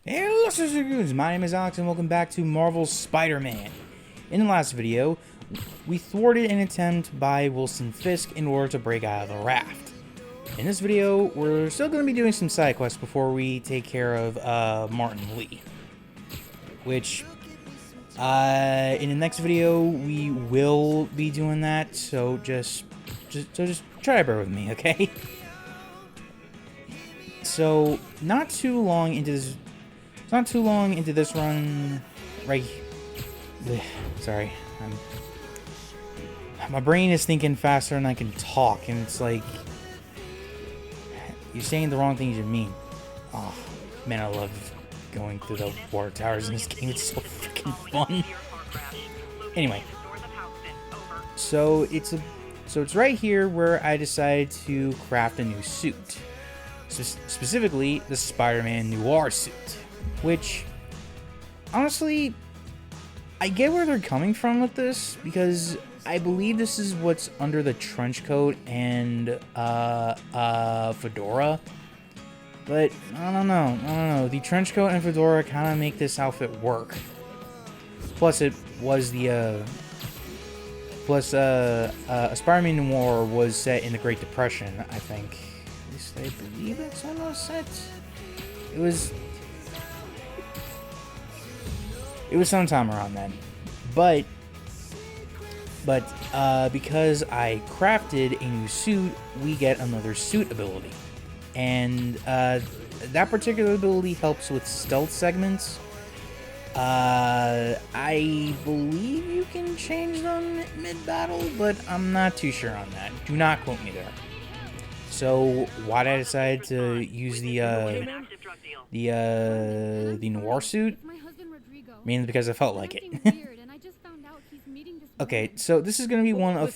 Hello, Sister Goons! My name is Alex, and welcome back to Marvel's Spider-Man. In the last video, we thwarted an attempt by Wilson Fisk in order to break out of the raft. In this video, we're still going to be doing some side quests before we take care of Martin Lee. Which, in the next video, we will be doing that, so just try to bear with me, okay? So, not too long into this run, right? Sorry, my brain is thinking faster than I can talk, and it's like you're saying the wrong things you mean. Oh man, I love going through the water towers in this game. It's so freaking fun. Anyway, so it's right here where I decided to craft a new suit, specifically the Spider-Man Noir suit. Which, honestly, I get where they're coming from with this, because I believe this is what's under the trench coat and fedora. But I don't know. The trench coat and fedora kind of make this outfit work. Plus, it was the Spider-Man Noir was set in the Great Depression, I think. At least I believe it's one of those sets. It was sometime around then, but because I crafted a new suit, we get another suit ability, and that particular ability helps with stealth segments. I believe you can change them mid-battle, but I'm not too sure on that. Do not quote me there. So why did I decide to use the noir suit? Mainly because I felt like it. Okay, so this is going to be one of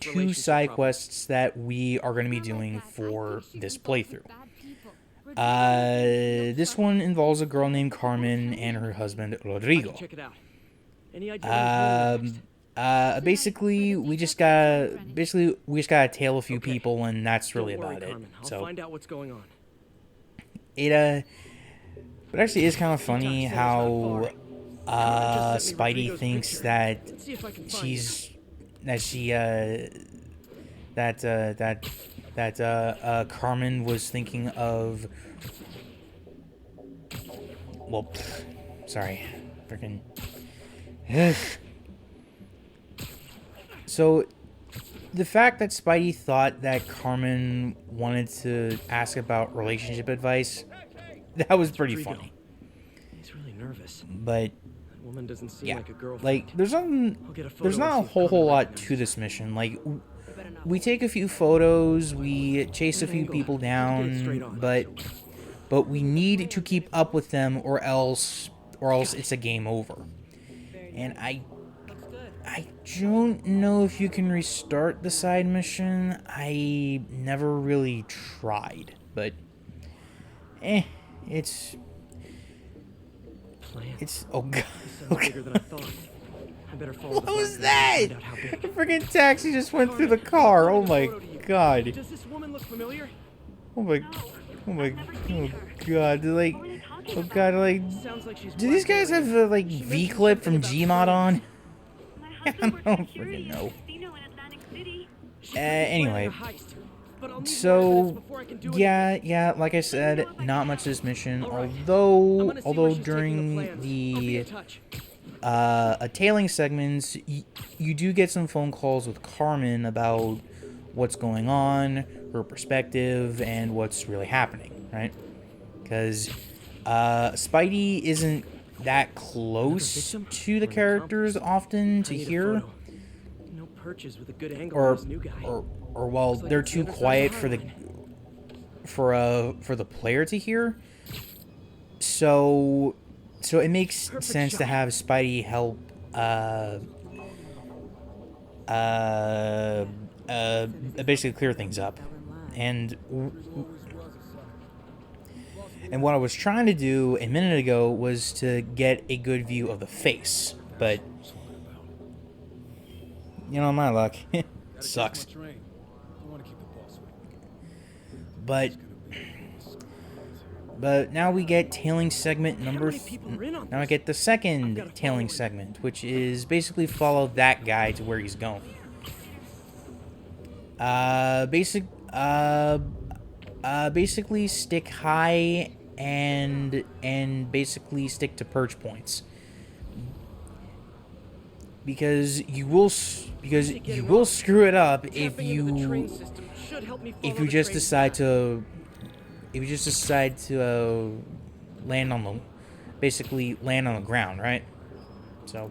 two side quests that we are going to be doing for this playthrough. This one involves a girl named Carmen and her husband Rodrigo. Basically we just gotta tail a few people, and that's really about it. So find out what's going on. It actually is kind of funny how Spidey thinks that Carmen was thinking of, well, sorry, freaking. So, the fact that Spidey thought that Carmen wanted to ask about relationship advice, that was pretty funny. He's really nervous. But that woman doesn't seem yeah, like a girlfriend. like there's not a whole lot to this mission. Like, we take a few photos, we chase a few people down, but we need to keep up with them, or else it's a game over. And I don't know if you can restart the side mission. I never really tried, but it's oh god. Bigger than I thought. I better follow what was that? The freaking taxi just went through the car. Oh my god. Does this woman look familiar? Oh god. Like, oh god, like, do these guys have the like V-clip from Gmod on? I don't freaking know. Anyway, so yeah, like I said, not much to this mission. Although during the tailing segments, you do get some phone calls with Carmen about what's going on, her perspective, and what's really happening, right? Because Spidey isn't that close to the characters often to hear, or well, they're too quiet for the player to hear. So it makes sense to have Spidey help basically clear things up. And what I was trying to do a minute ago was to get a good view of the face, but you know, my luck sucks. But But now we get tailing segment How number... many people are in on Now I this? get the I've second gotta tailing follow it. segment, which is basically follow that guy to where he's going. Basic... basically stick high and basically stick to perch points. Because you will screw it up if Tapping into the train you system should help me if follow you the just train's decide path. to land on the basically land on the ground, right? So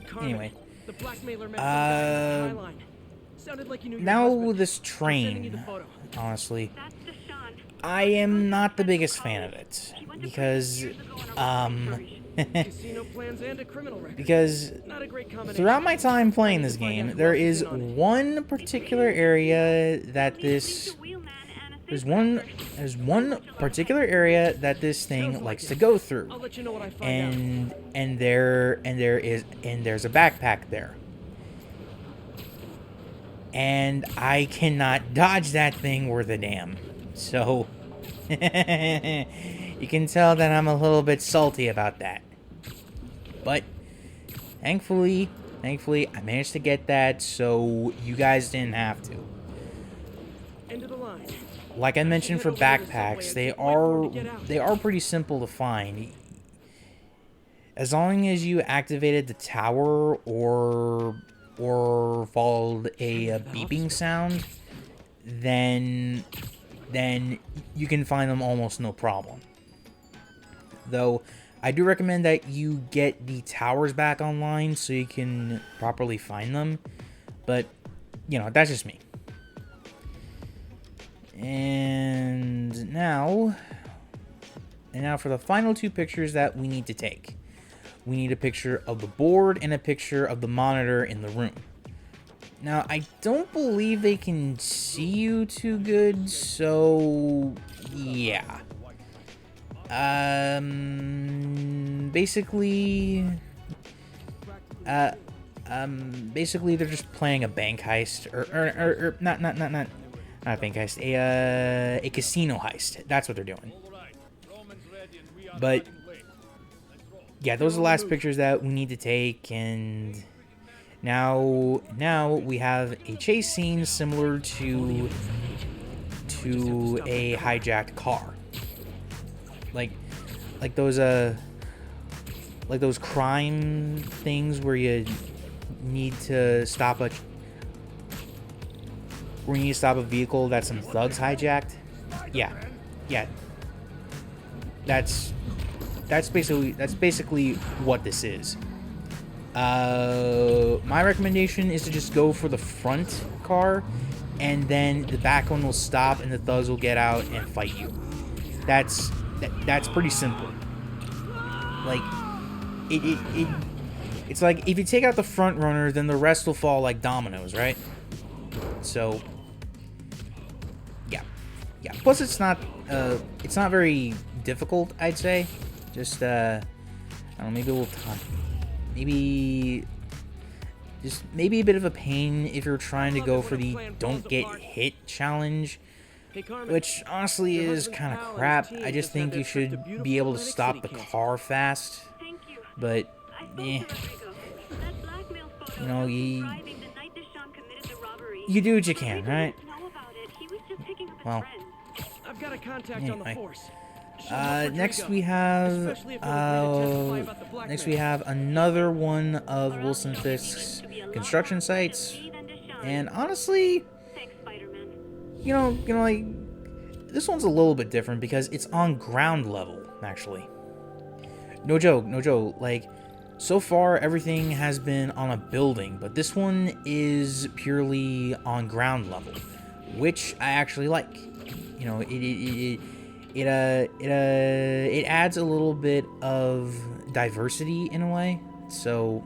Carmen, anyway, the blackmailer meant some guy in the Sky Line. Sounded like you knew your husband. now this I'm sending you the train, photo. honestly, I am not the biggest fan of it because Casino plans and a criminal record. because Not a great combination. throughout my time playing this I need to find out game, who there else is is in on it. one particular area that there's one particular area that this thing likes to go through, I'll let you know what I find out. and there's a backpack there, and I cannot dodge that thing worth a damn. So you can tell that I'm a little bit salty about that. But thankfully, I managed to get that, so you guys didn't have to. End of the line. Like I mentioned for backpacks, they are pretty simple to find. As long as you activated the tower or followed a beeping sound, then you can find them almost no problem. Though I do recommend that you get the towers back online so you can properly find them. But, you know, that's just me. And now for the final two pictures that we need to take. We need a picture of the board and a picture of the monitor in the room. Now, I don't believe they can see you too good, so yeah. Basically, they're just playing a bank heist, or not a bank heist, a casino heist. That's what they're doing. But yeah, those are the last pictures that we need to take, and now we have a chase scene similar to a hijacked car. Like those crime things where you need to stop a vehicle that some thugs hijacked. Yeah. That's basically what this is. My recommendation is to just go for the front car, and then the back one will stop and the thugs will get out and fight you. That's pretty simple. Like it's like if you take out the front runner, then the rest will fall like dominoes, right? So yeah. Plus it's not very difficult, I'd say. Just I don't know, maybe a little time. Maybe a bit of a pain if you're trying to go for the don't get hit challenge, Hey, Carmen, which honestly your is husband's kind of pal and crap. his team I just just had think their you trip to should beautiful be able to Atlantic stop City the canceled. car fast. Thank you. But I spoke eh, to Rodrigo. That blackmail photo you know, of him driving the night Deshaun committed the robbery. you do what you can, Rodrigo right? didn't know about it. He was just picking up a Well, friend. I've got a contact on the Anyway. force. She'll help Next Rodrigo, we have especially if he'll agree to testify about the blackmail. another one of Or Wilson else he'll Fisk's to be a lot construction more efficient sites, me than Deshaun. and honestly, Thanks, Spiderman. you know, like this one's a little bit different because it's on ground level, actually. No joke. Like, so far everything has been on a building, but this one is purely on ground level, which I actually like. You know, it adds a little bit of diversity in a way. So,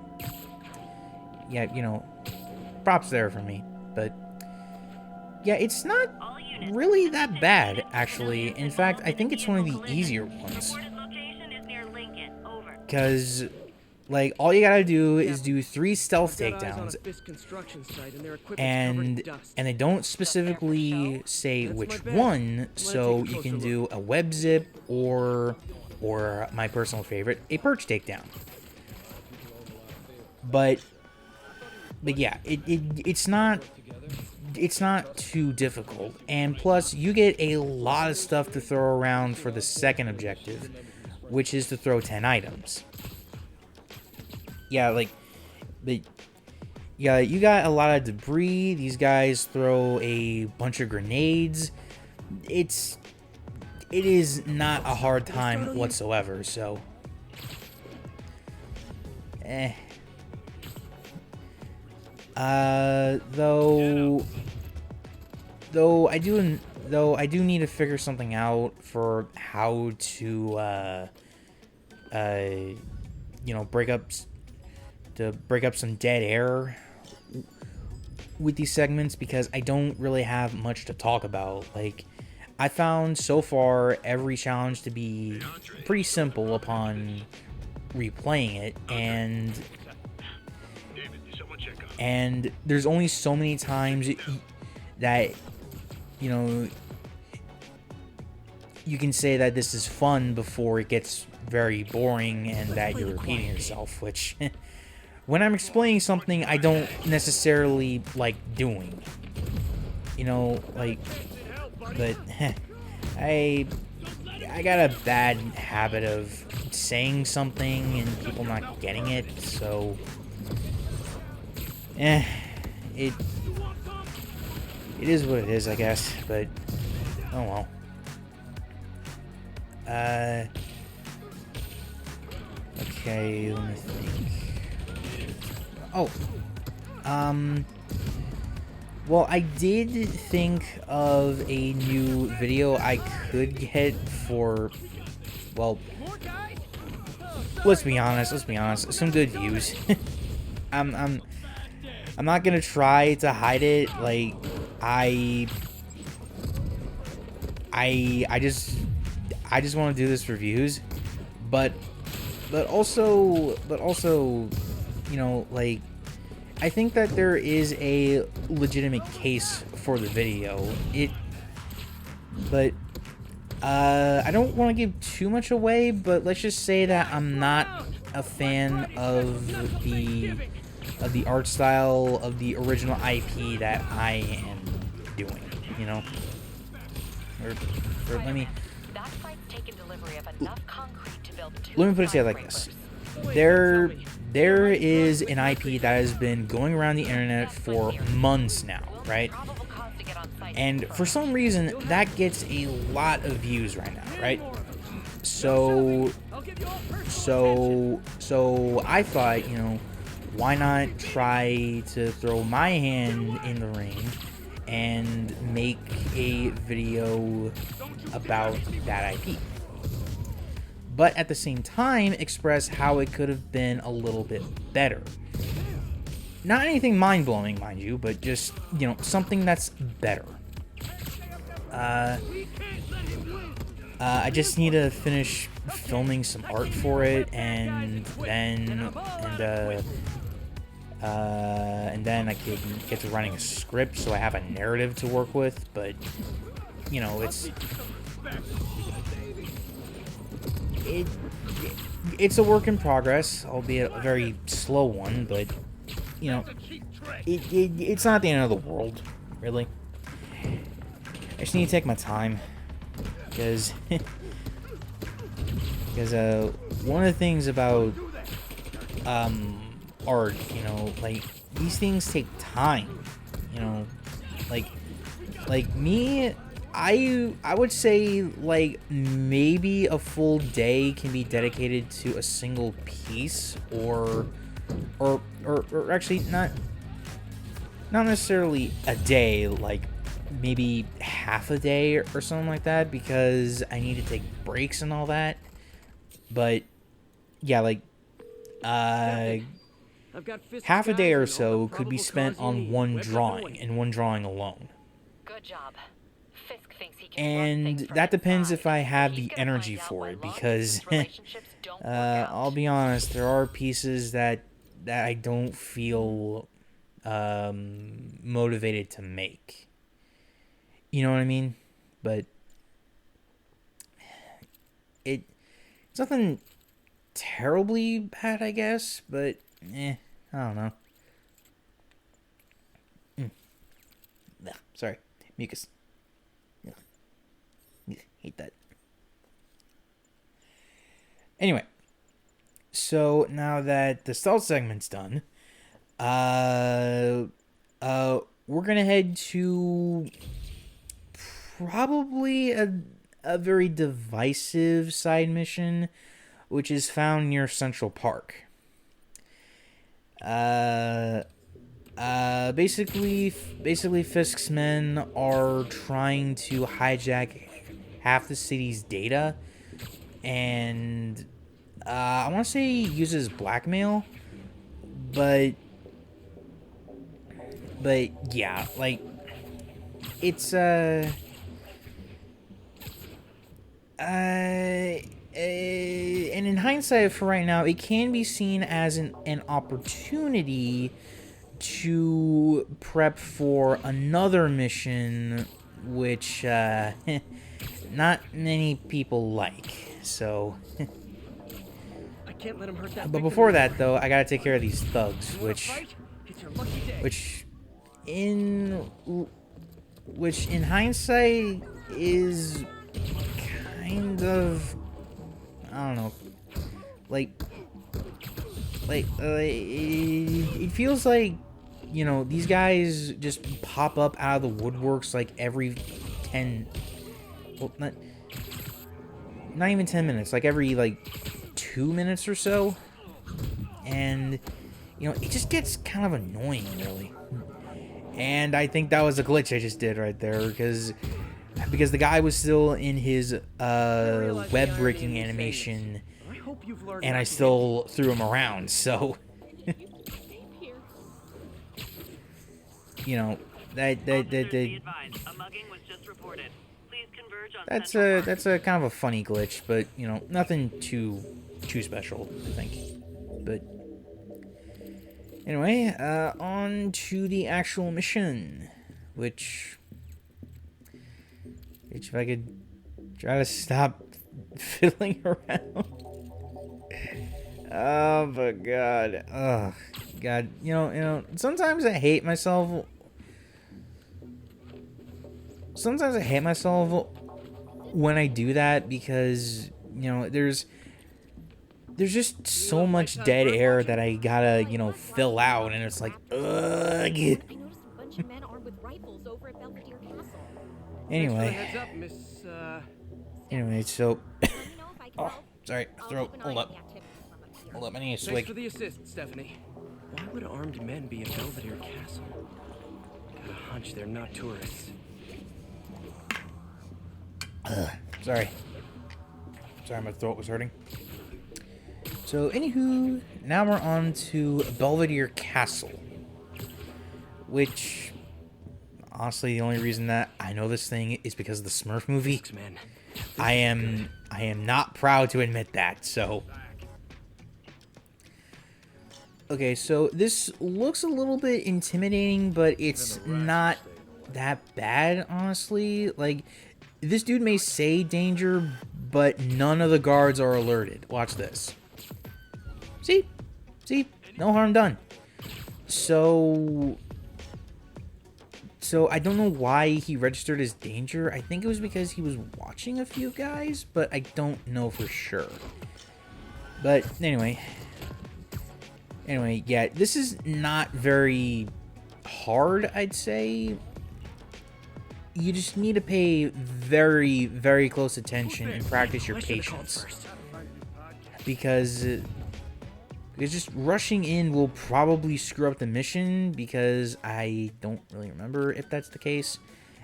yeah, you know, props there for me. But yeah, it's not All units. really that bad, actually. In fact, I think it's one of the easier ones. Reported location is near Lincoln. Over. Because Like, all you gotta do is do 3 stealth I've got eyes on a takedowns, Fisk construction site, and their equipment's covered in and dust. they don't specifically say That's my which bet. one, I'm so gonna take a you can closer do a web zip or my personal favorite, a perch takedown. But yeah, it's not too difficult, and plus you get a lot of stuff to throw around for the second objective, which is to throw 10 items. Yeah, like, but yeah, you got a lot of debris. These guys throw a bunch of grenades. It is not a hard time whatsoever, so though I do need to figure something out for how to you know, break up some dead air with these segments, because I don't really have much to talk about. Like, I found so far every challenge to be pretty simple upon replaying it, and there's only so many times that, you know, you can say that this is fun before it gets very boring and that you're repeating yourself, which when I'm explaining something I don't necessarily like doing, you know, like, but I got a bad habit of saying something and people not getting it, so it is what it is, I guess. But oh well. Okay, let me think. Oh, well, I did think of a new video I could get for, well, let's be honest, some good views. I'm not gonna try to hide it. Like, I just want to do this for views, but also, you know, like, I think that there is a legitimate case for the video. But I don't want to give too much away, but let's just say that I'm not a fan of the art style of the original IP that I am doing, you know? Or let me put it to you like this. There is an IP that has been going around the internet for months now, right? And for some reason, that gets a lot of views right now, right? So I thought, you know, why not try to throw my hand in the ring and make a video about that IP, but at the same time express how it could have been a little bit better. Not anything mind-blowing, mind you, but just, you know, something that's better. I just need to finish filming some art for it, and then I can get to writing a script, so I have a narrative to work with. But, you know, it's a work in progress, albeit a very slow one. But, you know, it's not the end of the world, really. I just need to take my time, because one of the things about art, you know, like, these things take time, you know, like me, I would say, like, maybe a full day can be dedicated to a single piece, or actually not necessarily a day, like maybe half a day or something like that, because I need to take breaks and all that. But yeah, like half a day or so could be spent on one drawing, and one drawing alone. Good job. Fisk thinks he can And that depends if I have the energy for it, because I'll be honest, there are pieces that I don't feel motivated to make. You know what I mean? But it's nothing terribly bad, I guess, but I don't know. Ugh, sorry, mucus. Ugh, hate that. Anyway, so now that the stealth segment's done, we're gonna head to probably a very divisive side mission, which is found near Central Park. Basically Fisk's men are trying to hijack half the city's data, and I want to say he uses blackmail, but yeah, like it's and in hindsight, for right now, it can be seen as an opportunity to prep for another mission, which not many people like. So, I can't let him hurt that but before that, though, I gotta take care of these thugs, which in hindsight is kind of, I don't know, it feels like, you know, these guys just pop up out of the woodworks like every 10, well, not even 10 minutes, like every 2 minutes or so, and you know, it just gets kind of annoying, really. And I think that was a glitch I just did right there, because the guy was still in his web breaking animation, and I still threw him around, so you know, that's a kind of a funny glitch, but you know, nothing too special, I think. But anyway, on to the actual mission, which if I could try to stop fiddling around. Oh my god. Oh god. You know, sometimes I hate myself. Sometimes I hate myself when I do that, because, you know, there's just so much dead air that I gotta, you know, fill out, and it's like, ugh. Anyway, so oh, sorry, throat. Hold up, my knee is Thanks swig. for the assist, Stephanie. Why would armed men be at Belvedere Castle? Got a hunch they're not tourists. Sorry, my throat was hurting. So, anywho, now we're on to Belvedere Castle, which, honestly, the only reason that I know this thing is because of the Smurf movie. I am not proud to admit that, so. Okay, so this looks a little bit intimidating, but it's not that bad, honestly. Like, this dude may say danger, but none of the guards are alerted. Watch this. See? No harm done. So I don't know why he registered as danger. I think it was because he was watching a few guys, but I don't know for sure. But anyway, yeah, this is not very hard, I'd say. You just need to pay very, very close attention and practice your patience. Because just rushing in will probably screw up the mission, because I don't really remember if that's the case.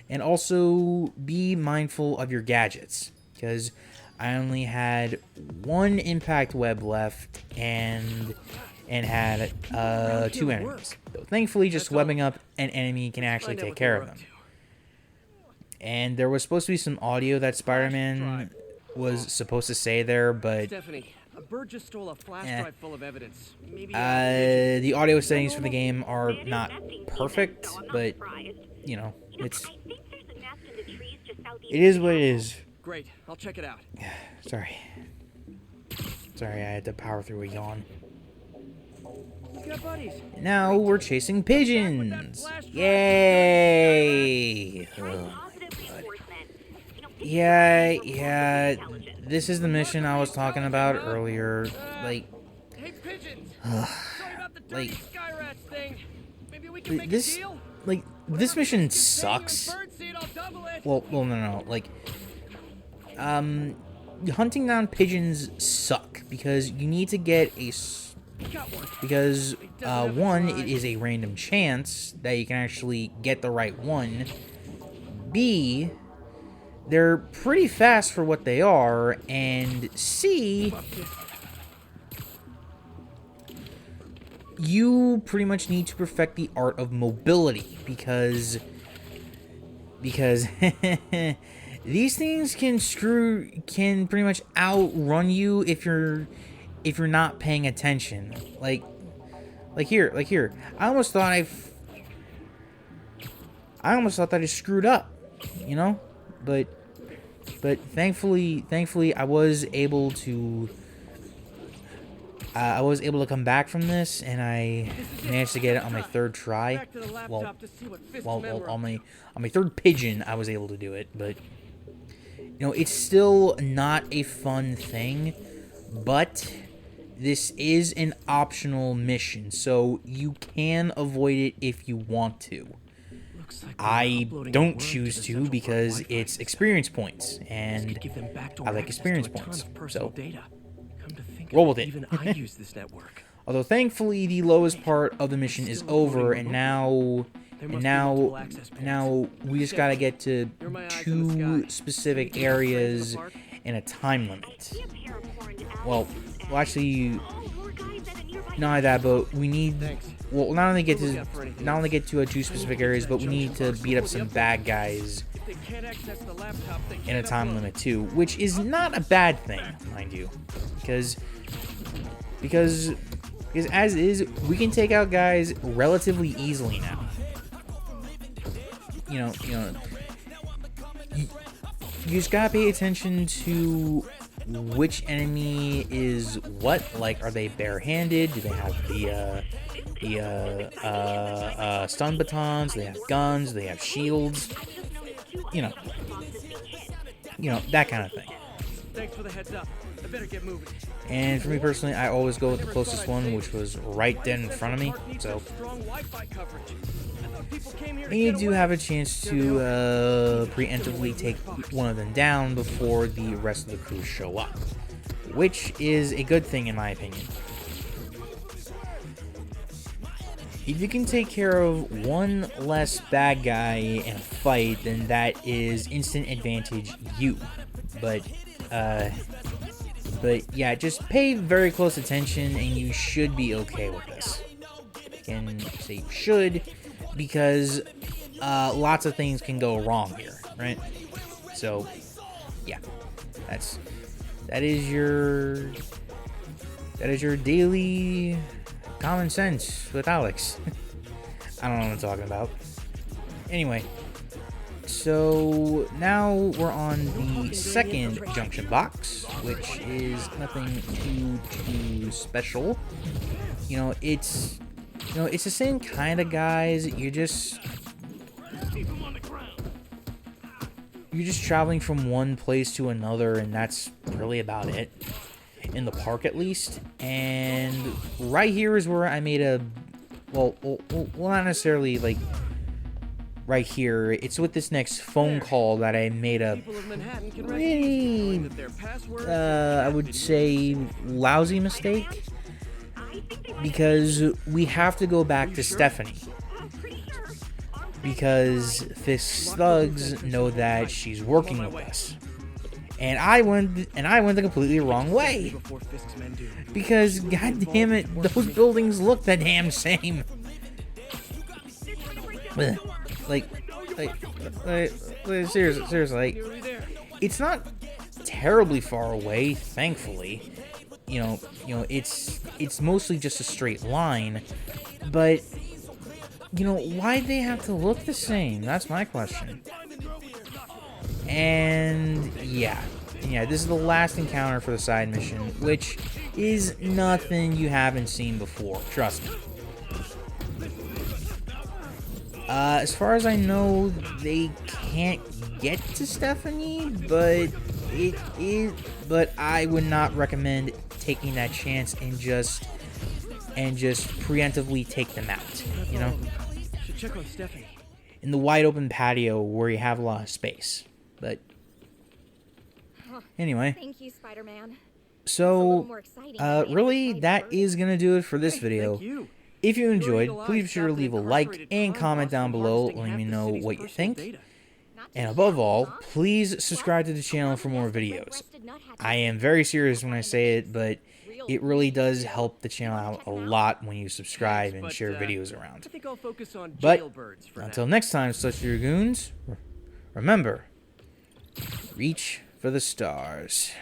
And also, be mindful of your gadgets, because I only had one impact web left and had 2 enemies. So thankfully, just webbing up an enemy can actually take care of them. And there was supposed to be some audio that Spiderman was supposed to say there, but A bird just stole a flash drive full of evidence. Maybe The audio settings for the game are not perfect, but you know, it is what it is. Great, I'll check it out. Sorry, I had to power through a yawn. You got buddies. Now we're chasing pigeons. Yay! Yeah. This is the mission I was talking about earlier. Like, Hey, pigeons. Sorry about the dirty like, sky rats thing. Maybe we can make this, a deal? like, this mission sucks. Bird seed, I'll double it. Well, no. Like, hunting down pigeons suck because you need to get because one, it is a random chance that you can actually get the right one. B, they're pretty fast for what they are, and C, you pretty much need to perfect the art of mobility because these things can pretty much outrun you if you're not paying attention. Like here. I almost thought that I screwed up, you know? But thankfully I was able to come back from this, and I managed to get it on my third try. Well, on my third pigeon, I was able to do it, but you know, it's still not a fun thing, but this is an optional mission, so you can avoid it if you want to. I don't choose to because it's experience points, and I like experience points, so roll with it. Even I use this network. Although thankfully the lowest part of the mission is over, and now we just gotta get to 2 specific areas in a time limit. Well, actually, not only that, but we need. Well, not only get to 2 specific areas, but we need to beat up some bad guys in a time limit too, which is not a bad thing, mind you, because as is, we can take out guys relatively easily now. You know, you just gotta pay attention to which enemy is what. Like, are they barehanded? Do they have the stun batons? Do they have guns? Do they have shields? You know, that kind of thing. Thanks for the heads up. I better get moving. And for me personally, I always go with the closest one, which was right dead in front of me. So, and you do have a chance to preemptively take one of them down before the rest of the crew show up, which is a good thing in my opinion. If you can take care of one less bad guy in a fight, then that is instant advantage you. But yeah, just pay very close attention and you should be okay with this. I can say you should, because lots of things can go wrong here, right? So, yeah, that is your daily common sense with Alex. I don't know what I'm talking about. Anyway, so now we're on the second junction box, which is nothing too special. It's the same kind of guys. You're just traveling from one place to another, and that's really about it. In the park, at least. And right here is where I made a... Well, not necessarily, like, right here. It's with this next phone call that I made a pretty, I would say, lousy mistake. Because we have to go back to Stephanie. Because Fisk's thugs know that she's working with us. And I went the completely wrong way. Because, god damn it, those buildings look the damn same. Like, seriously, like, it's not terribly far away, thankfully. it's mostly just a straight line, but why they have to look the same? That's my question. And yeah, this is the last encounter for the side mission, which is nothing you haven't seen before. Trust me. As far as I know, they can't get to Stephanie, but I would not recommend taking that chance and just preemptively take them out. Should check on Stephanie. In the wide open patio where you have a lot of space. But anyway. Thank you, Spider-Man. So, really, that is gonna do it for this video. Thank you. If you enjoyed, please be sure to leave a like and comment down below, letting me know what you think. And above all, please subscribe to the channel for more videos. I am very serious when I say it, but it really does help the channel out a lot when you subscribe and share videos around. I think I'll focus on But jailbirds for until now. next time, such your goons, remember, reach for the stars.